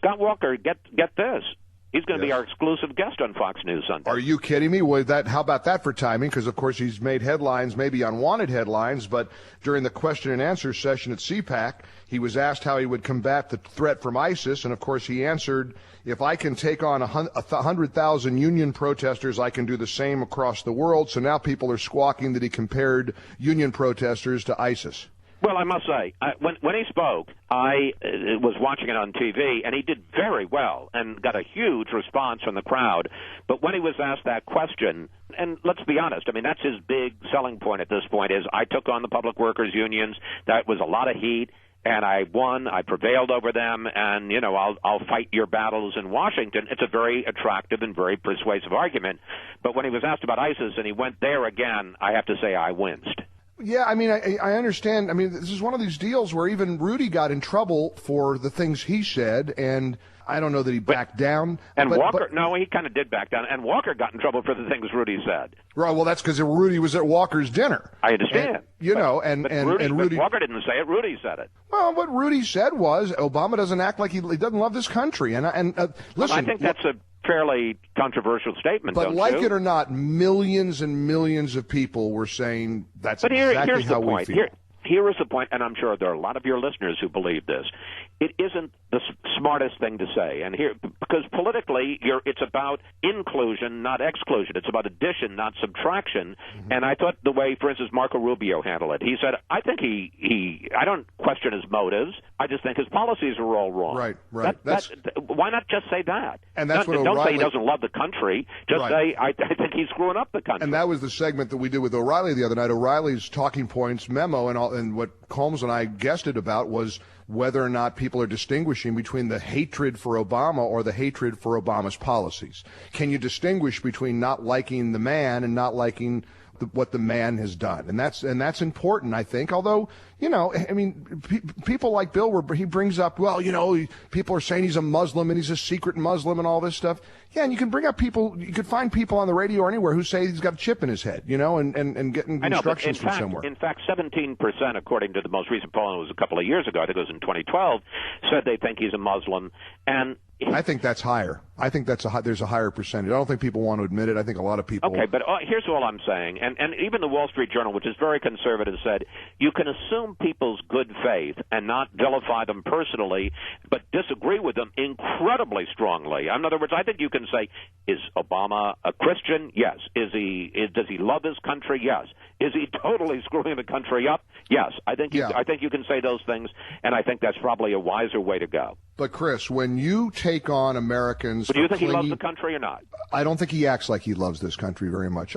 Scott Walker, get this. He's going to be our exclusive guest on Fox News Sunday. Are you kidding me? How about that for timing? Because, of course, he's made headlines, maybe unwanted headlines, but during the question and answer session at CPAC, he was asked how he would combat the threat from ISIS, and, of course, he answered, if I can take on 100,000 union protesters, I can do the same across the world. So now people are squawking that he compared union protesters to ISIS. Well, I must say, when he spoke, I was watching it on TV, and he did very well and got a huge response from the crowd. But when he was asked that question, and let's be honest, I mean, that's his big selling point at this point is I took on the public workers unions. That was a lot of heat, and I won. I prevailed over them, and, you know, I'll fight your battles in Washington. It's a very attractive and very persuasive argument. But when he was asked about ISIS and he went there again, I have to say I winced. Yeah, I mean, I understand. I mean, this is one of these deals where even Rudy got in trouble for the things he said, and I don't know that he backed down. And Walker, no, he kind of did back down. And Walker got in trouble for the things Rudy said. Right, well, that's because Rudy was at Walker's dinner. I understand. And, Rudy, Walker didn't say it. Rudy said it. Well, what Rudy said was Obama doesn't act like he doesn't love this country. And listen, I think that's a fairly controversial statement, but don't like you? it or not, millions and millions of people were saying that's exactly how we feel. Here is the point, and I'm sure there are a lot of your listeners who believe this. It isn't the smartest thing to say, and here because politically, it's about inclusion, not exclusion. It's about addition, not subtraction. Mm-hmm. And I thought the way, for instance, Marco Rubio handled it, he said, "I think I don't question his motives. I just think his policies are all wrong." Right. Why not just say that? And that's what don't O'Reilly, say he doesn't love the country. Just say I think he's screwing up the country. And that was the segment that we did with O'Reilly the other night. O'Reilly's talking points memo and what Combs and I guested about was whether or not people are distinguishing between the hatred for Obama or the hatred for Obama's policies. Can you distinguish between not liking the man and not liking what the man has done? And that's important, I think. Although, you know, I mean, people like Bill, he brings up, well, you know, people are saying he's a Muslim and he's a secret Muslim and all this stuff. Yeah, and you can bring up people, you could find people on the radio or anywhere who say he's got a chip in his head, you know, and getting instructions from somewhere. In fact, 17%, according to the most recent poll, it was a couple of years ago, I think it was in 2012, said they think he's a Muslim. And I think that's higher. I think there's a higher percentage. I don't think people want to admit it. I think a lot of people. Okay, but here's all I'm saying, and even the Wall Street Journal, which is very conservative, said you can assume people's good faith and not vilify them personally, but disagree with them incredibly strongly. In other words, I think you can say, is Obama a Christian? Yes. Does he love his country? Yes. Is he totally screwing the country up? Yes. I think you can say those things, and I think that's probably a wiser way to go. But Chris, when you take on Americans, but do you think he loves the country or not? I don't think he acts like he loves this country very much.